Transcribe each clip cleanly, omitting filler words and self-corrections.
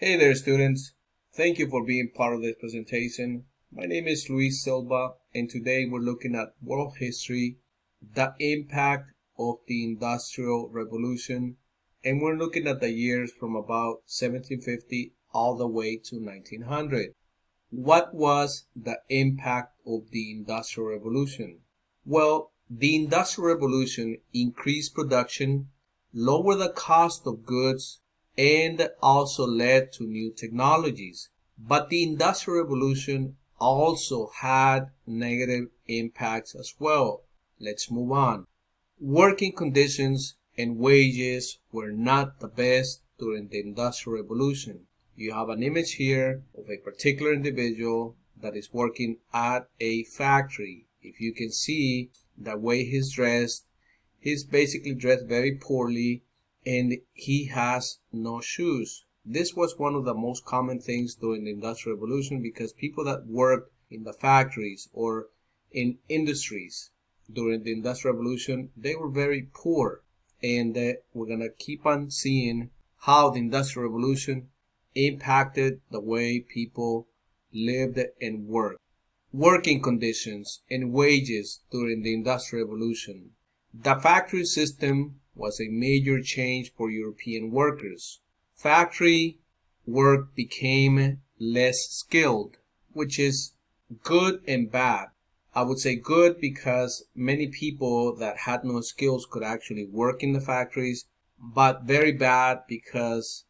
Hey there, students. Thank you for being part of this presentation. My name is Luis Silva, and today we're looking at world history, the impact of the Industrial Revolution, and we're looking at the years from about 1750 all the way to 1900. What was the impact of the Industrial Revolution? Well, the Industrial Revolution increased production, lowered the cost of goods, and also led to new technologies. But the Industrial Revolution also had negative impacts as well. Let's move on. Working conditions and wages were not the best during the Industrial Revolution. You have an image here of a particular individual that is working at a factory. If you can see the way he's dressed, he's basically dressed very poorly, and he has no shoes. This was one of the most common things during the Industrial Revolution because people that worked in the factories or in industries during the Industrial Revolution, they were very poor. And we're going to keep on seeing how the Industrial Revolution impacted the way people lived and worked. Working conditions and wages during the Industrial Revolution. The factory system was a major change for European workers. Factory work became less skilled, which is good and bad. I would say good because many people that had no skills could actually work in the factories, but very bad because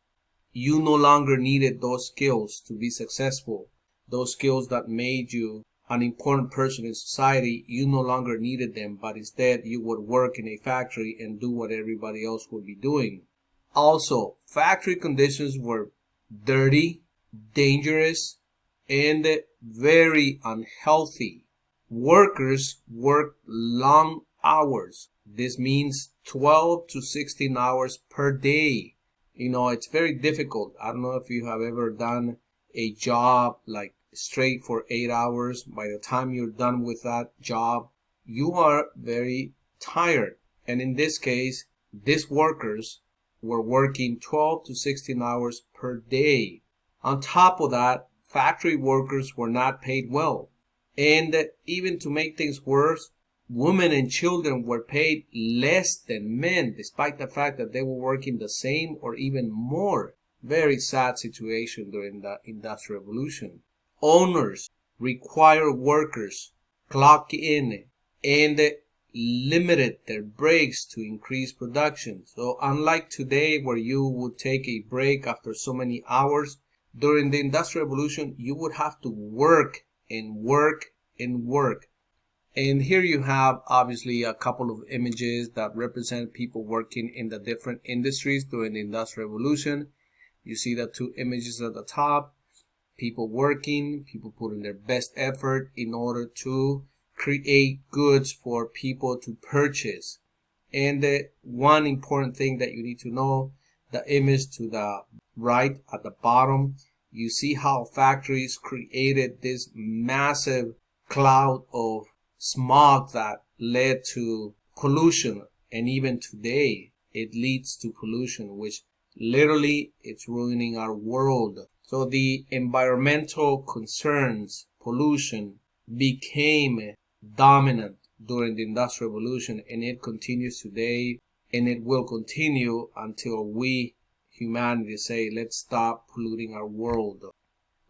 you no longer needed those skills to be successful. Those skills that made you an important person in society, you no longer needed them, but instead you would work in a factory and do what everybody else would be doing. Also, factory conditions were dirty, dangerous, and very unhealthy. Workers worked long hours. This means 12 to 16 hours per day. It's very difficult. I don't know if you have ever done a job like straight for 8 hours. By the time you're done with that job, you are very tired. And in this case, these workers were working 12 to 16 hours per day. On top of that, factory workers were not paid well. And even to make things worse, women and children were paid less than men, despite the fact that they were working the same or even more. Very sad situation during the Industrial Revolution. Owners require workers clock in and limited their breaks to increase production. So unlike today where you would take a break after so many hours, during the Industrial Revolution you would have to work and work and work. And here you have obviously a couple of images that represent people working in the different industries during the Industrial Revolution. You see the two images at the top. People working, people putting their best effort in order to create goods for people to purchase. And one important thing that you need to know, the image to the right at the bottom, you see how factories created this massive cloud of smog that led to pollution. And even today, it leads to pollution, which literally it's ruining our world. So the environmental concerns, pollution, became dominant during the Industrial Revolution, and it continues today, and it will continue until we, humanity, say, let's stop polluting our world.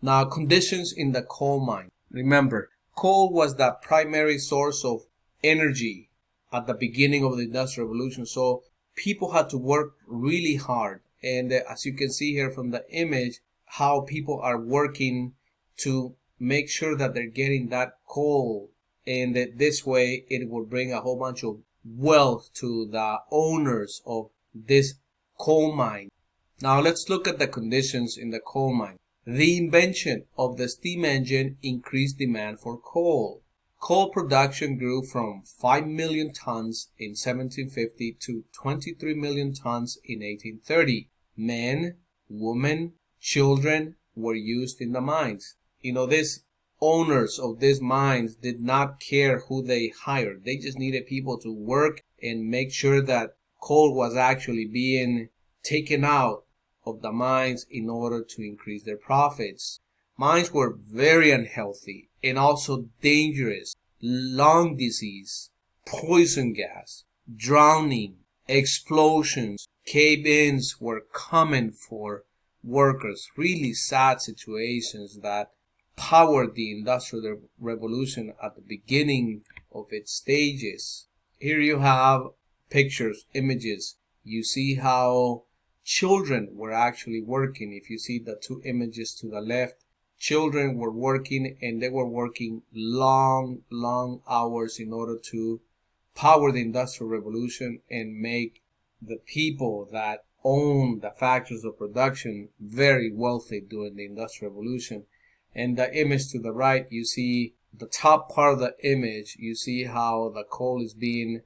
Now, conditions in the coal mine. Remember, coal was the primary source of energy at the beginning of the Industrial Revolution, so people had to work really hard. And as you can see here from the image, how people are working to make sure that they're getting that coal, and that this way it will bring a whole bunch of wealth to the owners of this coal mine. Now let's look at the conditions in the coal mine. The invention of the steam engine increased demand for coal. Coal production grew from 5 million tons in 1750 to 23 million tons in 1830. Men, women, children were used in the mines. These owners of these mines did not care who they hired. They just needed people to work and make sure that coal was actually being taken out of the mines in order to increase their profits. Mines were very unhealthy and also dangerous. Lung disease, poison gas, drowning, explosions, cave-ins were common for workers. Really sad situations that powered the Industrial Revolution at the beginning of its stages. Here you have pictures, images. You see how children were actually working. If you see the two images to the left, children were working, and they were working long hours in order to power the Industrial Revolution and make the people that own the factories of production very wealthy during the Industrial Revolution. And the image to the right, you see the top part of the image, you see how the coal is being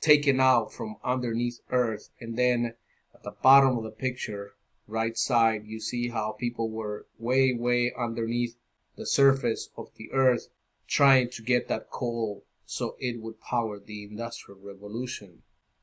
taken out from underneath earth, and then at the bottom of the picture, right side, you see how people were way underneath the surface of the earth trying to get that coal so it would power the Industrial Revolution.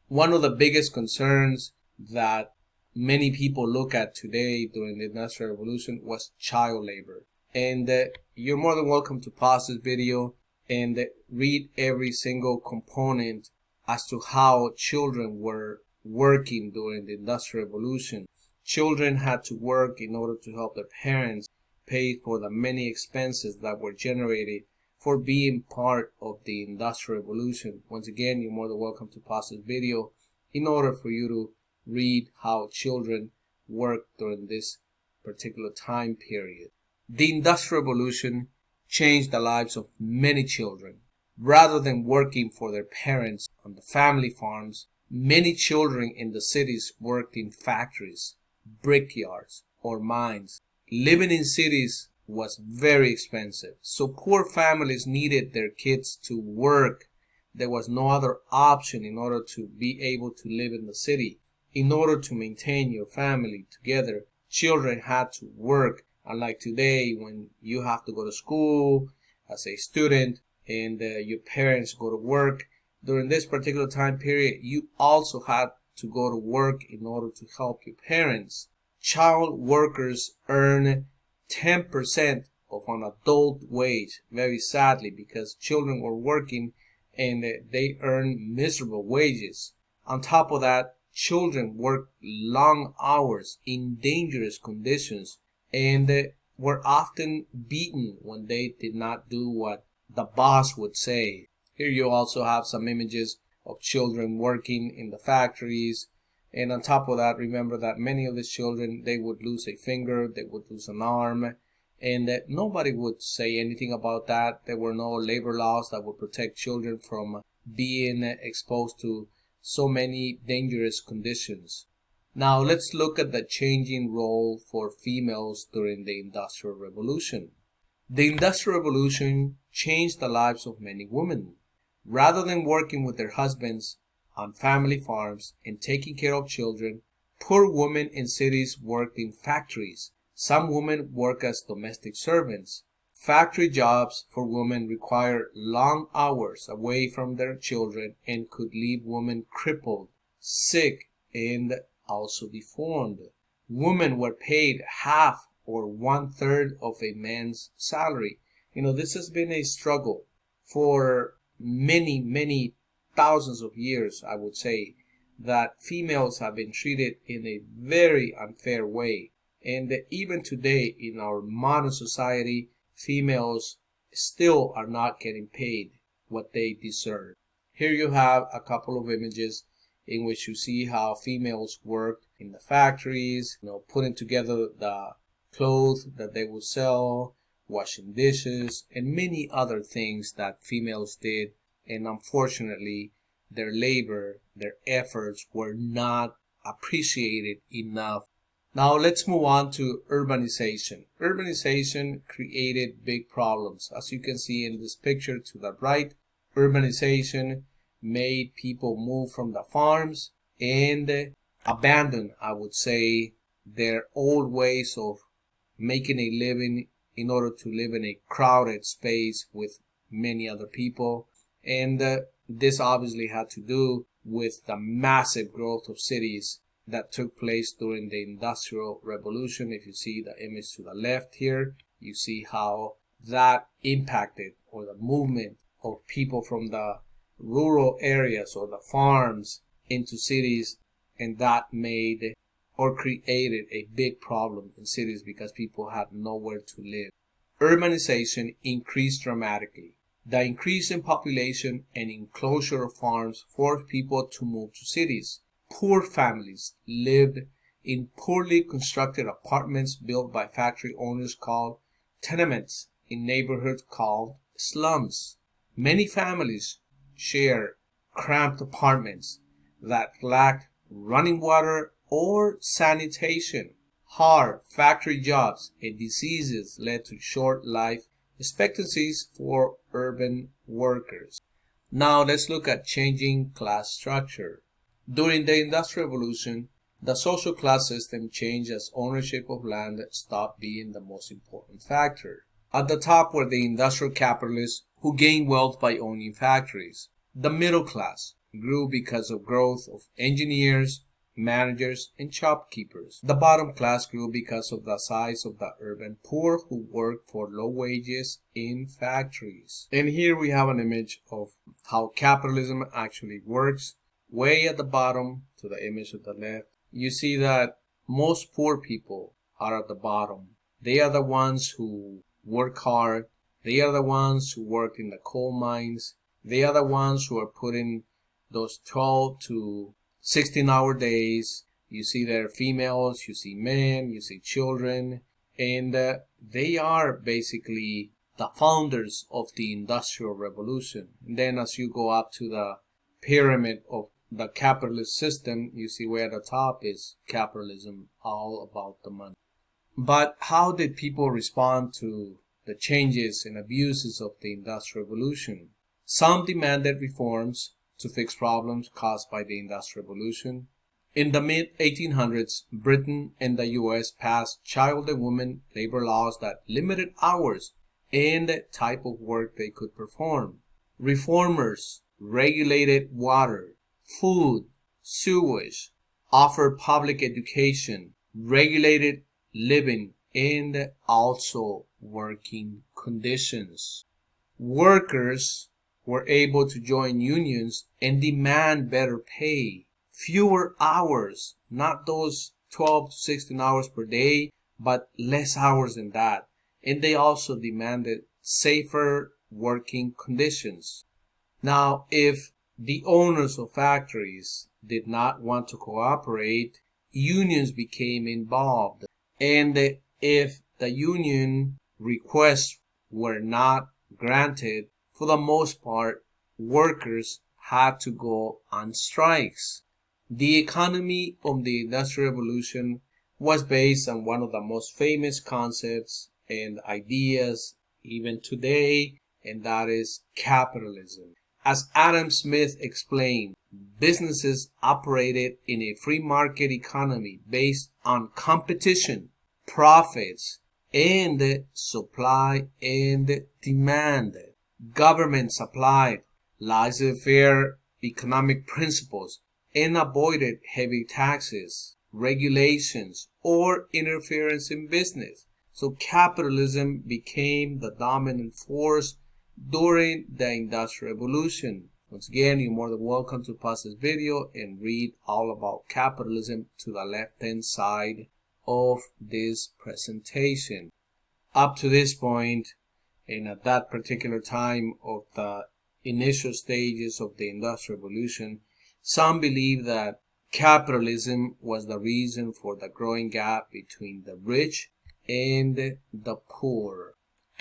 One of the biggest concerns that many people look at today during the Industrial Revolution was child labor. And you're more than welcome to pause this video and read every single component as to how children were working during the Industrial Revolution. Children had to work in order to help their parents pay for the many expenses that were generated for being part of the Industrial Revolution. Once again, you're more than welcome to pause this video in order for you to read how children worked during this particular time period. The Industrial Revolution changed the lives of many children. Rather than working for their parents on the family farms, many children in the cities worked in factories, brickyards, or mines. Living in cities was very expensive, so poor families needed their kids to work. There was no other option in order to be able to live in the city. In order to maintain your family together, children had to work. Unlike today, when you have to go to school as a student and your parents go to work, during this particular time period, you also had to go to work in order to help your parents. Child workers earn 10% of an adult wage, very sadly, because children were working and they earn miserable wages. On top of that, children worked long hours in dangerous conditions and were often beaten when they did not do what the boss would say. Here you also have some images of children working in the factories. And on top of that, remember that many of these children, they would lose a finger, they would lose an arm, and that nobody would say anything about that. There were no labor laws that would protect children from being exposed to so many dangerous conditions. Now let's look at the changing role for females during the Industrial Revolution. The Industrial Revolution changed the lives of many women. Rather than working with their husbands on family farms and taking care of children, poor women in cities worked in factories. Some women work as domestic servants. Factory jobs for women require long hours away from their children and could leave women crippled, sick, and also deformed. Women were paid half or 1/3 of a man's salary. This has been a struggle for many thousands of years, I would say, that females have been treated in a very unfair way. And even today in our modern society, females still are not getting paid what they deserve. Here you have a couple of images in which you see how females worked in the factories, putting together the clothes that they will sell, washing dishes, and many other things that females did. And unfortunately, their labor, their efforts were not appreciated enough. Now let's move on to urbanization. Urbanization created big problems. As you can see in this picture to the right, urbanization made people move from the farms and abandon, I would say, their old ways of making a living in order to live in a crowded space with many other people. And this obviously had to do with the massive growth of cities that took place during the Industrial Revolution. If you see the image to the left here, you see how that impacted, or the movement of people from the rural areas or the farms into cities, and that made or created a big problem in cities because people had nowhere to live. Urbanization increased dramatically. The increase in population and enclosure of farms forced people to move to cities. Poor families lived in poorly constructed apartments built by factory owners called tenements in neighborhoods called slums. Many families share cramped apartments that lacked running water or sanitation. Hard factory jobs and diseases led to short life expectancies for urban workers. Now let's look at changing class structure. During the Industrial Revolution, the social class system changed as ownership of land stopped being the most important factor. At the top were the industrial capitalists who gained wealth by owning factories. The middle class grew because of growth of engineers, managers, and shopkeepers. The bottom class grew because of the size of the urban poor who worked for low wages in factories. And here we have an image of how capitalism actually works. Way at the bottom, to the image at the left, you see that most poor people are at the bottom. They are the ones who work hard. They are the ones who work in the coal mines. They are the ones who are putting those 12 to 16-hour days. You see there females, you see men, you see children, and they are basically the founders of the Industrial Revolution. And then as you go up to the pyramid of the capitalist system, you see where the top is capitalism, all about the money. But how did people respond to the changes and abuses of the Industrial Revolution? Some demanded reforms to fix problems caused by the Industrial Revolution. In the mid-1800s, Britain and the US passed child and women labor laws that limited hours and the type of work they could perform. Reformers regulated water, food, sewage, offered public education, regulated living, and also working conditions. Workers were able to join unions and demand better pay, fewer hours, not those 12 to 16 hours per day, but less hours than that. And they also demanded safer working conditions. Now, if the owners of factories did not want to cooperate, unions became involved. And if the union requests were not granted, for the most part, workers had to go on strikes. The economy of the Industrial Revolution was based on one of the most famous concepts and ideas even today, and that is capitalism. As Adam Smith explained, businesses operated in a free market economy based on competition, profits, and supply and demand. Government applied laissez-faire economic principles and avoided heavy taxes, regulations, or interference in business. So capitalism became the dominant force during the Industrial Revolution. Once again, you're more than welcome to pause this video and read all about capitalism to the left-hand side of this presentation. Up to this point, and at that particular time of the initial stages of the Industrial Revolution, some believe that capitalism was the reason for the growing gap between the rich and the poor,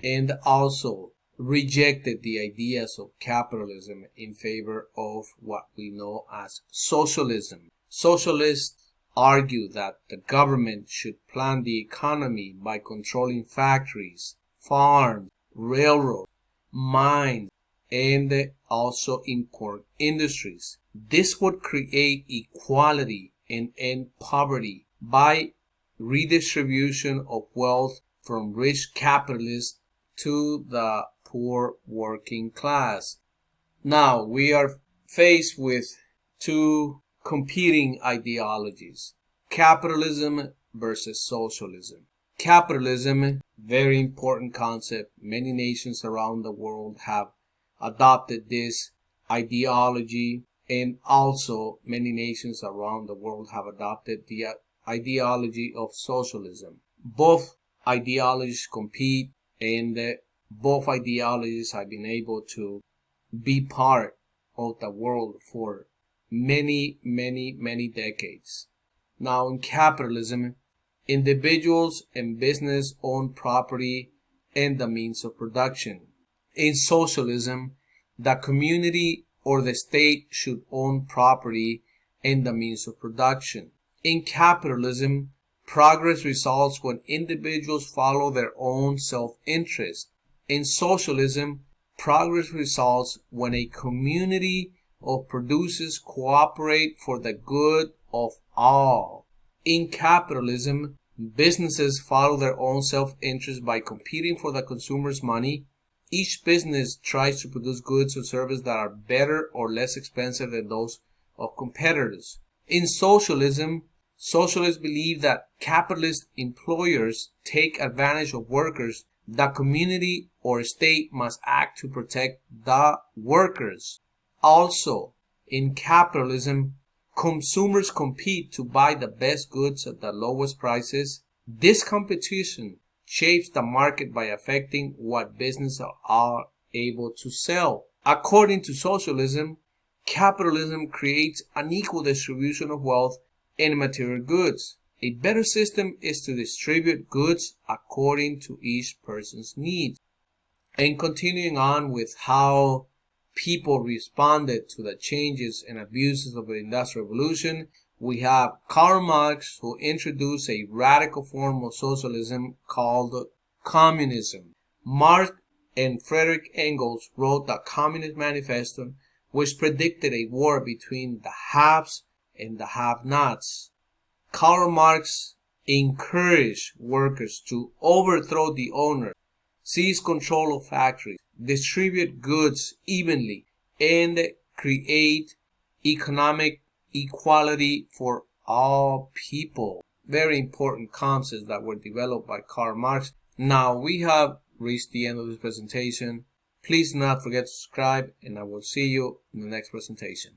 and also rejected the ideas of capitalism in favor of what we know as socialism. Socialists argue that the government should plan the economy by controlling factories, farms, railroads, mines, and also import industries. This would create equality and end poverty by redistribution of wealth from rich capitalists to the poor working class. Now we are faced with two competing ideologies. Capitalism versus socialism. Capitalism, very important concept. Many nations around the world have adopted this ideology, and also many nations around the world have adopted the ideology of socialism. Both ideologies compete, and both ideologies have been able to be part of the world for many decades. Now, in capitalism, individuals and business own property and the means of production. In socialism, the community or the state should own property and the means of production. In capitalism, progress results when individuals follow their own self-interest. In socialism, progress results when a community of producers cooperate for the good of all. In capitalism, businesses follow their own self-interest by competing for the consumer's money. Each business tries to produce goods or services that are better or less expensive than those of competitors. In socialism, socialists believe that capitalist employers take advantage of workers. The community or state must act to protect the workers. Also, in capitalism, consumers compete to buy the best goods at the lowest prices. This competition shapes the market by affecting what businesses are able to sell. According to socialism, capitalism creates an equal distribution of wealth and material goods. A better system is to distribute goods according to each person's needs. And continuing on with how people responded to the changes and abuses of the Industrial Revolution, we have Karl Marx, who introduced a radical form of socialism called communism. Marx and Friedrich Engels wrote the Communist Manifesto, which predicted a war between the haves and the have-nots. Karl Marx encouraged workers to overthrow the owner, seize control of factories, distribute goods evenly, and create economic equality for all people. Very important concepts that were developed by Karl Marx. Now we have reached the end of this presentation. Please do not forget to subscribe, and I will see you in the next presentation.